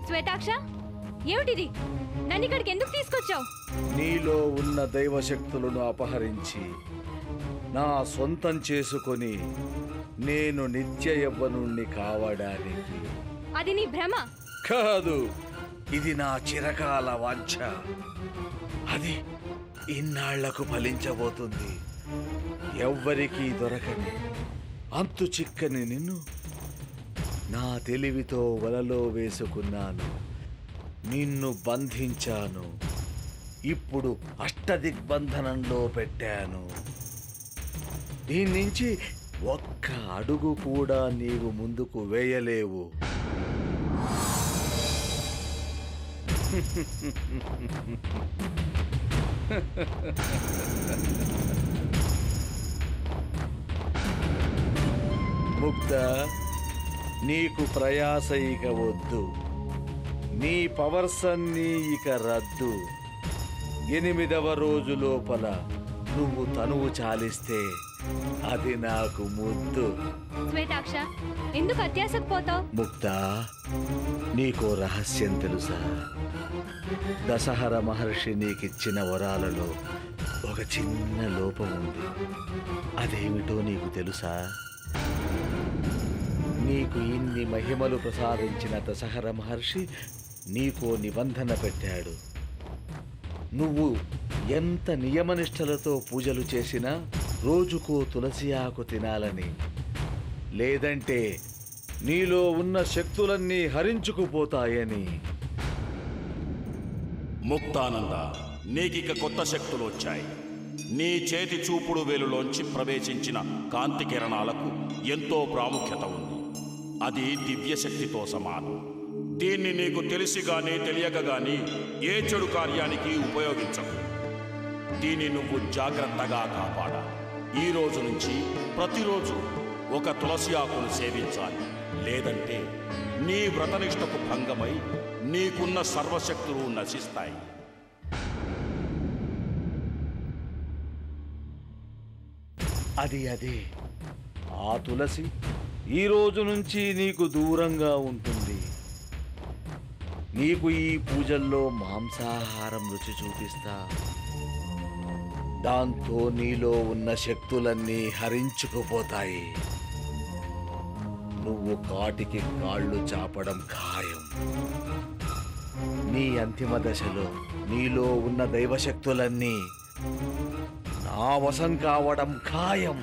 శ్వేతాక్ష, ఏమిటిది? నన్ను ఇక్కడికి ఎందుకు తీసుకొచ్చావు? నీలో ఉన్న దైవశక్తులను అపహరించి నా సొంతం చేసుకొని నేను నిత్య యవ్వనుణ్ణి కావడానికి. అది నీ భ్రమ కాదు, ఇది నా చిరకాల వాంఛ. అది ఇన్నాళ్లకు ఫలించబోతుంది. ఎవ్వరికీ దొరకని అంతు చిక్కని నిన్ను నా తెలివితో వలలో వేసుకున్నాను. నిన్ను బంధించాను. ఇప్పుడు అష్టదిగ్బంధనంలో పెట్టాను. దీని నుంచి ఒక్క అడుగు కూడా నీవు ముందుకు వేయలేవు. ముక్త, నీకు ప్రయాస ఇక వద్దు. నీ పవర్స్ అన్నీ ఇక రద్దు. 8వ రోజు లోపల నువ్వు తనువు చాలిస్తే అది నాకు ముద్దు. శ్వేతాక్ష, ఎందుకు అత్యాశకు పోతావు? ముక్త, నీకో రహస్యం తెలుసా? దశహర మహర్షి నీకిచ్చిన వరాలలో ఒక చిన్న లోపం ఉంది. అదేమిటో నీకు తెలుసా? నీకు ఇన్ని మహిమలు ప్రసాదించిన దశహర మహర్షి నీకో నిబంధన పెట్టాడు. నువ్వు ఎంత నియమనిష్టలతో పూజలు చేసినా రోజుకో తులసి ఆకు తినాలని. లేదంటే నీలో ఉన్న శక్తులన్నీ హరించుకుపోతాయని. ముక్తానంద, నీకిక కొత్త శక్తులు వచ్చాయి. నీ చేతి చూపుడు వేలులోంచి ప్రవేశించిన కాంతి కిరణాలకు ఎంతో ప్రాముఖ్యత ఉంది. అది దివ్యశక్తితో సమానం. దీన్ని నీకు తెలిసి గానీ తెలియక గానీ ఏ చెడు కార్యానికి ఉపయోగించకు. దీన్ని నువ్వు జాగ్రత్తగా కాపాడాలి. ఈ రోజు నుంచి ప్రతిరోజు ఒక తులసి ఆకును సేవించాలి. లేదంటే నీ వ్రతనిష్టకు భంగమై నీకున్న సర్వశక్తులు నశిస్తాయి. అదే ఆ తులసి ఈ రోజు నుంచి నీకు దూరంగా ఉంటుంది. నీకు ఈ పూజల్లో మాంసాహారం రుచి చూపిస్తా. దాంతో నీలో ఉన్న శక్తులన్నీ హరించుకుపోతాయి. నువ్వు కాటికి కాళ్ళు చాపడం ఖాయం. నీ అంతిమ దశలో నీలో ఉన్న దైవశక్తులన్నీ నా వశం కావడం ఖాయం.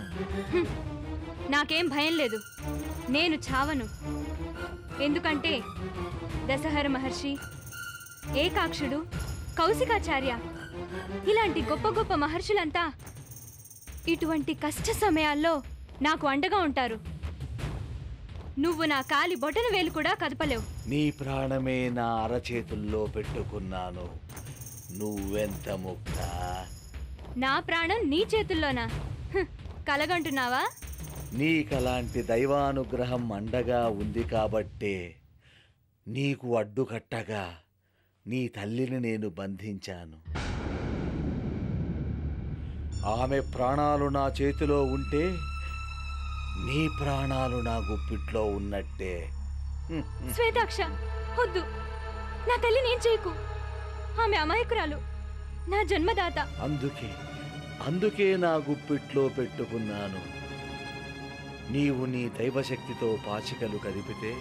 నాకేం భయం లేదు. నేను చావను. ఎందుకంటే దశహర మహర్షి, ఏకాక్షుడు, కౌశికాచార్య ఇలాంటి గొప్ప గొప్ప మహర్షులంతా ఇటువంటి కష్ట సమయాల్లో నాకు అండగా ఉంటారు. నువ్వు నా కాలి బొటన వేలు కూడా కదపలేవు. నీ ప్రాణమే నా అరచేతుల్లో పెట్టుకున్నాను. నువ్వెంత ముక్త. నా ప్రాణం నీ చేతుల్లోనా? కలగంటున్నావా? నీకలాంటి దైవానుగ్రహం అండగా ఉంది కాబట్టే నీకు అడ్డుకట్టగా నీ తల్లిని నేను బంధించాను. ఆమె ప్రాణాలు నా చేతిలో ఉంటే నీ ప్రాణాలు నా గుప్పిట్లో ఉన్నట్టే. శ్వేతాక్ష, వద్దు. నా తల్లిని ఏం చేయకు. ఆమె అమాయకురాలు, నా జన్మదాత. అందుకే నా గుప్పిట్లో పెట్టుకున్నాను. నీవు నీ దైవశక్తితో పాచికలు కదిపితే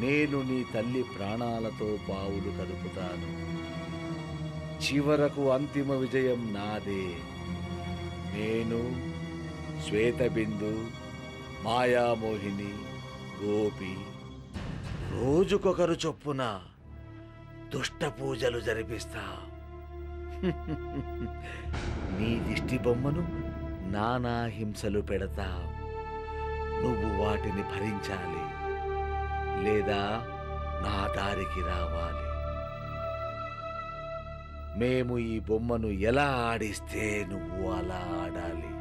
నేను నీ తల్లి ప్రాణాలతో బావులు కదుపుతాను. చివరకు అంతిమ విజయం నాదే. నేను, శ్వేతబిందు, మాయామోహిని, గోపి రోజుకొకరు చొప్పున దుష్ట పూజలు జరిపిస్తా. నీ దిష్టి బొమ్మను నానా హింసలు పెడతా. నువ్వు వాటిని భరించాలి, లేదా నా దారికి రావాలి. మేము ఈ బొమ్మను ఎలా ఆడిస్తే నువ్వు అలా ఆడాలి.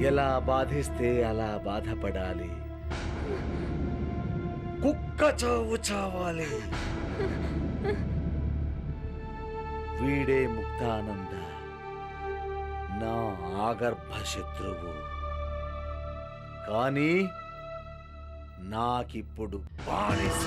ఎలా బాధిస్తే అలా బాధపడాలి. కుక్క చావు చావాలి. వీడే ముక్తానంద, నా ఆగర్భ శత్రువు. కానీ నాకిప్పుడు బానిస.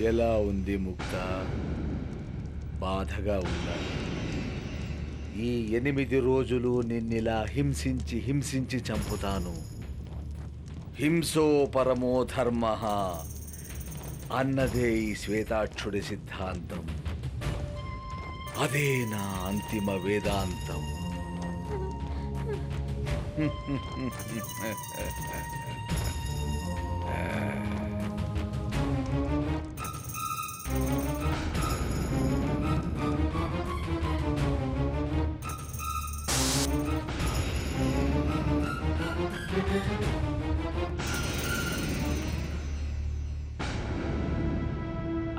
ఎలా ఉంది ముక్త? బాధగా ఉందా? ఈ 8 రోజులు నిన్నిలా హింసించి హింసించి చంపుతాను. హింసో పరమో ధర్మ అన్నదే ఈ శ్వేతాక్షుడి సిద్ధాంతం. అదే నా అంతిమ వేదాంతం.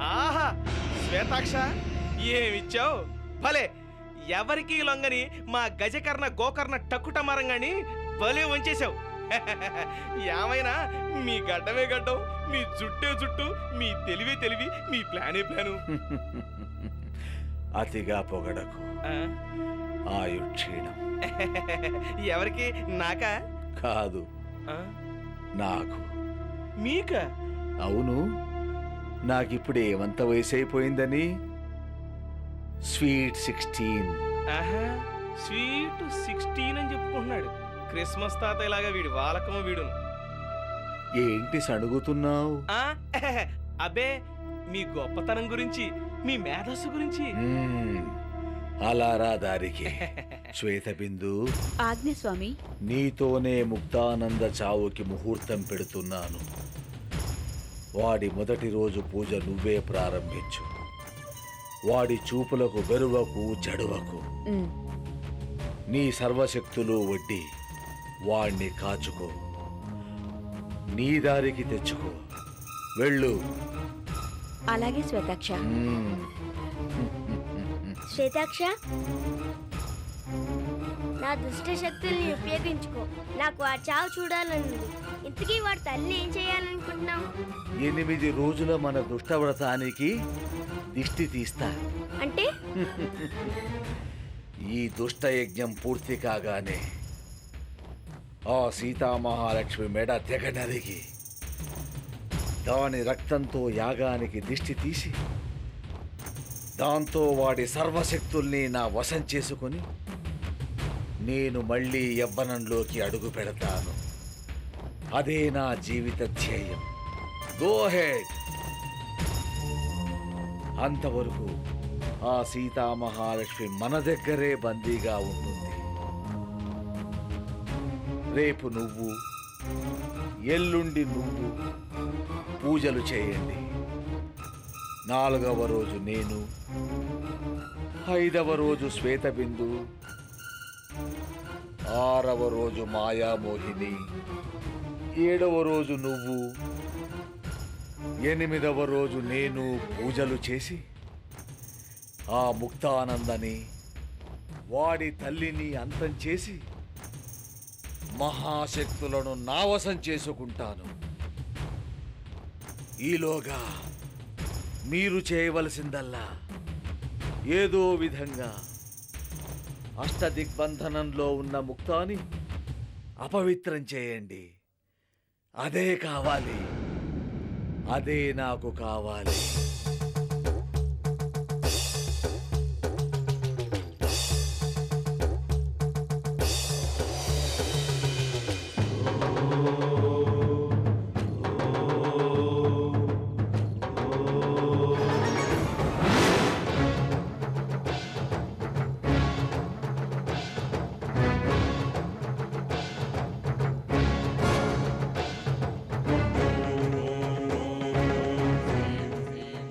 ఆహా శ్వేతాక్ష, ఏమిచ్చావు భలే! ఎవరికి లొంగని మా గజకర్ణ గోకర్ణ టక్కుటమారంగాని భలే వంచేశావు. ఏమైనా మీ గడ్డమే గడ్డం, మీ జుట్టే జుట్టు, మీ తెలివే తెలివి, మీ ప్లానే ప్లాను. అతిగా పొగడకు. ఆయుక్షీణం. ఎవరికి? నాకా? కాదు, నాకు. మీక? అవును, నాకిప్పుడు ఏమంత వయసు అయిపోయిందని. స్వీట్ 16. ఆహా, స్వీట్ 16 అని చెప్పుకుంటున్నాడు. క్రిస్మస్ తాతయ్యలాగా వీడి వాలకము వీడును. ఏంటి సణుగుతున్నావు? అబ్బే, మీ గొప్పతనం గురించి, మీ మేధస్సు గురించి. అలా రా దారికి. శ్వేతబిందు, ఆజ్ఞ స్వామి. నీతోనే ముక్తానంద చావుకి ముహూర్తం పెడుతున్నాను. వాడి మొదటి రోజు పూజ నువ్వే ప్రారంభించు. వాడి చూపులకు బెరువకు, జడువకు. నీ సర్వశక్తులు వడ్డి వాణ్ణి కాచుకో. నీ దారికి తెచ్చుకో. వెళ్ళు. అలాగే శ్వేతాక్ష. శ్వేతాక్ష, నా దుష్ట శక్తుల్ని ఉపయోగించుకో. నాకు ఆ చావు చూడాలన్నది. ఇంతకీ వాడి తల్లిని ఏం చేయాలనుకుంటున్నావు? 8 రోజుల మన దుష్టవ్రతానికి దిష్టి తీస్తా. అంటే? ఈ దుష్టయజ్ఞం పూర్తి కాగానే ఆ సీతామహాలక్ష్మి మెడ తెగ నరిగి దాని రక్తంతో యాగానికి దిష్టి తీసి దాంతో వాడి సర్వశక్తుల్ని నా వశం చేసుకుని నేను మళ్ళీ యవ్వనంలోకి అడుగు పెడతాను. అదే నా జీవిత ధ్యేయం. Go head. అంతవరకు ఆ సీతామహాలక్ష్మి మన దగ్గరే బందీగా ఉంటుంది. రేపు నువ్వు, ఎల్లుండి నువ్వు పూజలు చేయండి. 4వ రోజు నేను, 5వ రోజు శ్వేతబిందు, 6వ రోజు మాయామోహిని, 7వ రోజు నువ్వు, 8వ రోజు నేను పూజలు చేసి ఆ ముక్తానందని వాడి తల్లిని అంతం చేసి మహాశక్తులను నావశం చేసుకుంటాను. ఈలోగా మీరు చేయవలసిందల్లా ఏదో విధంగా అష్టదిగ్బంధనంలో ఉన్న ముక్తాని అపవిత్రం చేయండి. అదే కావాలి, అదే నాకు కావాలి.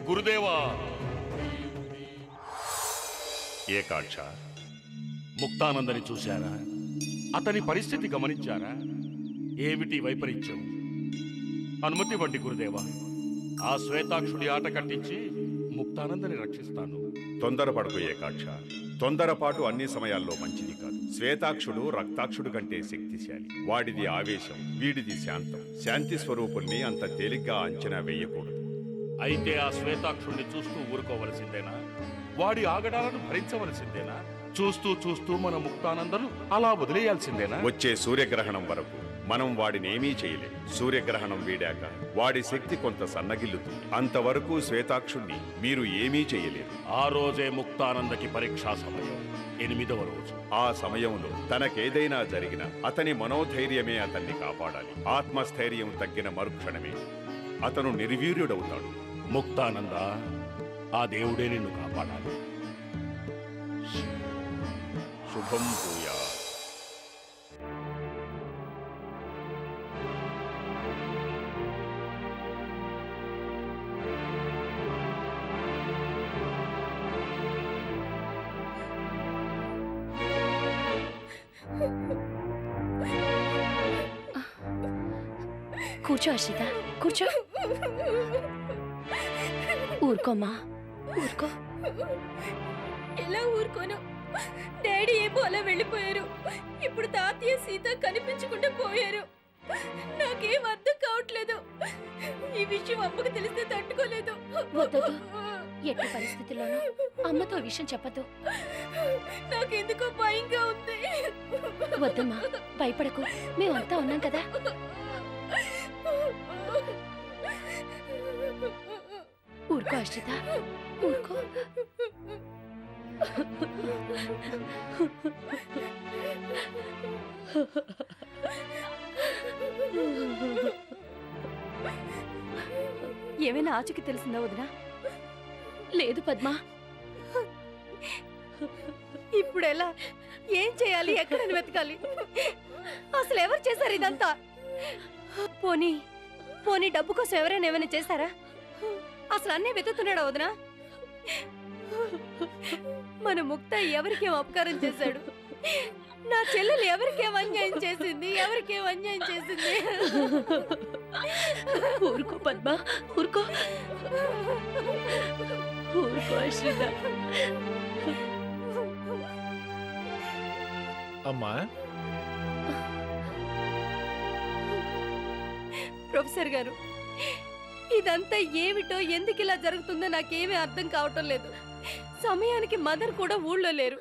గురుదేవా! ఏకాక్ష, ముక్తానందని చూశారా? అతని పరిస్థితి గమనించారా? ఏమిటి వైపరీత్యం? అనుమతి ఇవ్వండి గురుదేవా. ఆ శ్వేతాక్షుడి ఆట కట్టించి ముక్తానందని రక్షిస్తాను. తొందరపడకు ఏకాక్ష. తొందరపాటు అన్ని సమయాల్లో మంచిది కాదు. శ్వేతాక్షుడు రక్తాక్షుడు కంటే శక్తిశాలి. వాడిది ఆవేశం, వీడిది శాంతం. శాంతి స్వరూపుల్ని అంత తేలిగ్గా అంచనా వేయకూడదు. అయితే ఆ శ్వేతాక్షుణ్ణి చూస్తూ ఊరుకోవలసిందేనా? వాడి ఆగడాలను భరించవలసిందేనా? చూస్తూ చూస్తూ మన ముక్తానందను అలా వదిలేయాల్సిందేనా? వచ్చే సూర్యగ్రహణం వరకు మనం వాడినేమీ చేయలేం. సూర్యగ్రహణం వీడాక వాడి శక్తి కొంత సన్నగిల్లుతుంది. అంతవరకు శ్వేతాక్షుణ్ణి మీరు ఏమీ చేయలేరు. ఆ రోజే ముక్తానందకి పరీక్షా సమయం, 8వ రోజు. ఆ సమయంలో తనకేదైనా జరిగినా అతని మనోధైర్యమే అతన్ని కాపాడాలి. ఆత్మస్థైర్యం తగ్గిన మరుక్షణమే అతను నిర్వీర్యుడవుతాడు. ముక్తానంద, ఆ దేవుడే నిన్ను కాపాడాలి. శుభం భూయా. కూర్చో హర్షిత, కూర్చో. ఊరుకోమ్మా, ఊరుకో. ఎలా ఊరుకోను? డాడీ ఏమో అలా వెళ్ళిపోయారు. ఇప్పుడు తాతయ్య సీత కనిపించకుండా పోయారు. నాకేం అర్థం కావట్లేదు. ఈ విషయం అమ్మకు తెలిస్తే తట్టుకోలేదు. వద్దొద్దు. ఎట్టి పరిస్థితుల్లోనూ అమ్మతో ఈ విషయం చెప్పద్దు. నాకెందుకో భయంగా ఉంది. వద్దమ్మా, భయపడకు. మేమంతా ఉన్నాం కదా. ఊరుకో హర్షిత, ఊరుకో. ఏమైనా ఆచూకి తెలిసిందా వదినా? లేదు పద్మా. ఇప్పుడు ఎలా? ఏం చేయాలి? ఎక్కడని వెతకాలి? అసలు ఎవరు చేశారు ఇదంతా? పోనీ పోనీ డబ్బు కోసం ఎవరైనా ఏమైనా చేశారా? అసలు అన్నీ వెతుకుతున్నాడా వదినా? మన ముక్త ఎవరికేం అపకారం చేశాడు? నా చెల్లెలు ఎవరికేం అన్యాయం చేసింది? ఎవరికేం అన్యాయం చేసింది? ఊరుకో పద్మా, ఊరుకో. ఊరుకో హర్షిత. అమ్మా, ప్రొఫెసర్ గారు, ఇదంతా ఏమిటో, ఎందుకు ఇలా జరుగుతుందో నాకేమీ అర్థం కావటం లేదు. సమయానికి మదర్ కూడా ఊళ్ళో లేరు.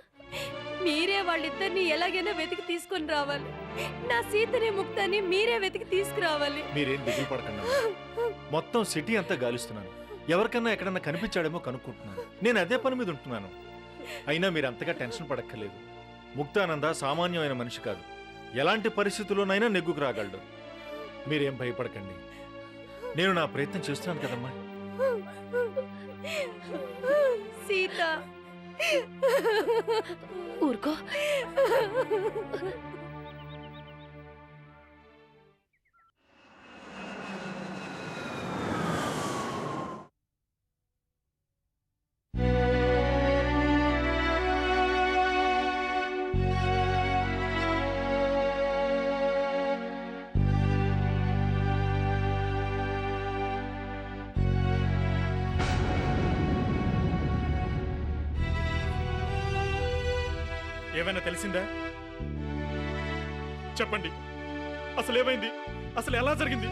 మీరే వాళ్ళిద్దరిని ఎలాగైనా వెతికి తీసుకొని రావాలి. నా సీతని ముక్తాని మీరే వెతికి తీసుకురావాలి. మీరేం దిగులు పడకండి అమ్మా. మొత్తం సిటీ అంతా గాలిస్తున్నాను. ఎవరికన్నా ఎక్కడన్నా కనిపించాడేమో కనుక్కుంటున్నాను. నేను అదే పని మీద ఉంటున్నాను. అయినా మీరు అంతగా టెన్షన్ పడక్కర్లేదు. ముక్తానంద సామాన్యమైన మనిషి కాదు. ఎలాంటి పరిస్థితుల్లోనైనా నెగ్గుకు రాగలడు. మీరేం భయపడకండి. నేను నా ప్రయత్నం చేస్తున్నాను కదమ్మా. సీత ఊరుకో. ఏమైనా తెలిసిందా? చెప్పండి, అసలు ఏమైంది? అసలు ఎలా జరిగింది?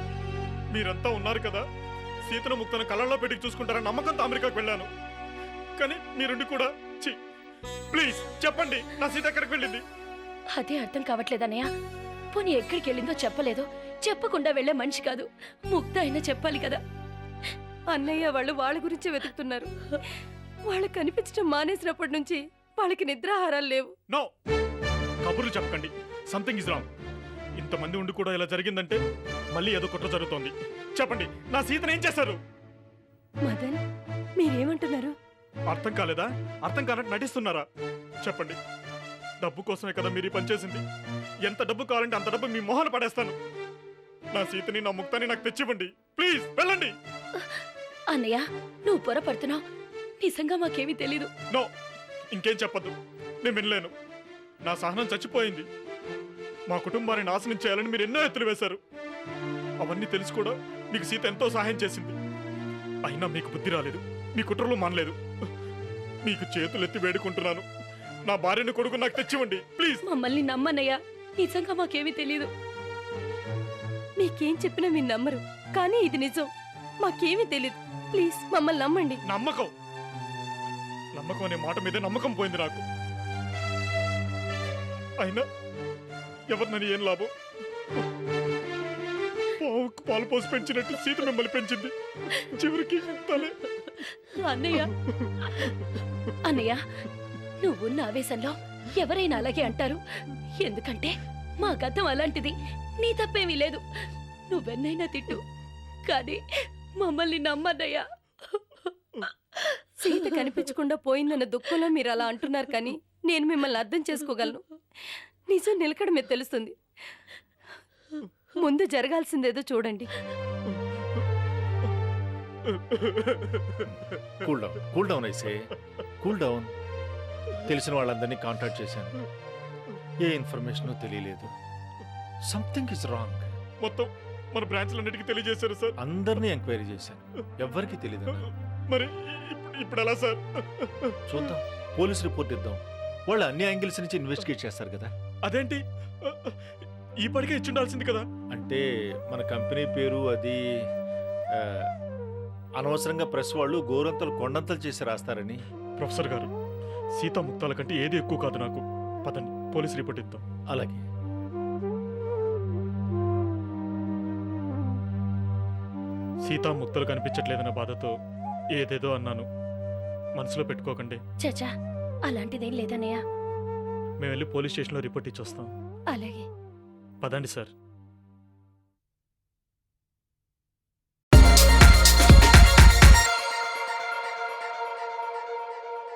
మీరంతా ఉన్నారు కదా. సీతను ముక్తను కళ్ళల్లో పెట్టి చూసుకుంటారని నమ్మకంతో అమెరికాకు వెళ్ళాను. కానీ మీరుండి కూడా ప్లీజ్ చెప్పండి, నా సీత ఎక్కడికి వెళ్ళింది? అదే అర్థం కావట్లేదన్నయ్య. పోనీ ఎక్కడికి వెళ్ళిందో చెప్పలేదు. చెప్పకుండా వెళ్లే మనిషి కాదు. ముక్త అయినా చెప్పాలి కదా. అన్నయ్య వాళ్ళు వాళ్ళ గురించి వెతుకుతున్నారు. వాళ్ళకి కనిపించడం మానేసినప్పటి నుంచి వాళ్ళకి నిద్రాహారాలు లేవు. నో, కబుర్లు చెప్పకండి. Something is wrong. ఇంతమంది ఉండి కూడా ఇలా జరిగిందంటే మళ్ళీ ఏదో కుట్ర జరుగుతోంది. చెప్పండి, నా సీతను ఏం చేశారు? మదన్, మీరేమంటున్నారు? అర్థం కాలేదా? అర్థం కానట్టు నటిస్తున్నారా? చెప్పండి. డబ్బు కోసమే కదా మీరు ఈ పని చేసింది. ఎంత డబ్బు కావాలంటే అంత డబ్బు మీ మొహాన పడేస్తాను. నా సీతని, నా ముక్తాన్ని నాకు తెచ్చివ్వండి. ప్లీజ్ వెళ్ళండి. అన్నయ్య, నువ్వు పొరపడుతున్నావు. నిజంగా మాకేమీ తెలీదు. నో, ఇంకేం చెప్పద్దు. నేను వినలేను. నా సహనం చచ్చిపోయింది. మా కుటుంబాన్ని నాశనం చేయాలని మీరు ఎన్నో ఎత్తులు వేశారు. అవన్నీ తెలిసి కూడా మీకు సీత ఎంతో సహాయం చేసింది. అయినా మీకు బుద్ధి రాలేదు. మీ కుట్రలు మానలేదు. మీకు చేతులెత్తి వేడుకుంటున్నాను. నా భార్యను కొడుకు నాకు తెచ్చివ్వండి ప్లీజ్. మమ్మల్ని నమ్మన్నయ్య. నిజంగా మాకేమీ తెలీదు. మీకేం చెప్పినా మీరు నమ్మరు, కానీ ఇది నిజం. మాకేమీ తెలీదు. ప్లీజ్ మమ్మల్ని నమ్మండి. నమ్మకం నమ్మకం అనే మాట మీద నమ్మకం పోయింది నాకు. అయినా ఎవరినని ఏం లాభం? పావుకు పాలు పోసి పెంచినట్టు సీత మిమ్మల్ని పెంచింది. చివరికి తలే. అన్నయ్య, అన్నయ్య, నువ్వున్న ఆవేశంలో ఎవరైనా అలాగే అంటారు. ఎందుకంటే మా గతం అలాంటిది. నీ తప్పేమీ లేదు. నువ్వెన్నైనా తిట్టు, కానీ మమ్మల్ని నమ్మన్నయ్యా. సీత కనిపించకుండా పోయిందన్న దుఃఖంలో మీరు అలా అంటున్నారు, కానీ నేను మిమ్మల్ని అర్థం చేసుకోగలను. నిజం నిలకడమే తెలుస్తుంది. ముందు జరగాల్సిందేదో చూడండి. కూల్ డౌన్ ఐసే, కూల్ డౌన్. తెలిసిన వాళ్ళందరినీ కాంటాక్ట్ చేశాను. ఏ ఇన్ఫర్మేషన్ తెలియలేదు. Something is wrong. మొత్తం మన బ్రాంచ్లన్నిటికీ తెలియజేశారు సార్. అందరినీ ఎంక్వైరీ చేశాను. ఎవ్వరికి తెలియదు. మరి ఇప్పుడు ఎలా సార్? చూద్దాం, పోలీస్ రిపోర్ట్ ఇద్దాం. వాళ్ళు అన్ని యాంగిల్స్ నుంచి ఇన్వెస్టిగేట్ చేస్తారు కదా. అదేంటి, ఈ పడికే ఇచ్చుండాల్సింది కదా. అంటే మన కంపెనీ పేరు అది అనవసరంగా ప్రెస్ వాళ్ళు గోరంతలు కొండంతలు చేసి రాస్తారని. ప్రొఫెసర్ గారు, సీతా ముక్తాల కంటే ఏది ఎక్కువ కాదు నాకు. పదండి, పోలీస్ రిపోర్ట్ ఇద్దాం. అలాగే. సీతా ముక్తలు కనిపించట్లేదన్న బాధతో ఏదేదో అన్నాను. మనసులో పెట్టుకోకండి. చచా, అలాంటిదేం లేదన్నయ్య. మేము వెళ్ళి పోలీస్ స్టేషన్లో రిపోర్ట్ ఇచ్చి వస్తాం. అలాగే. పదండి సార్.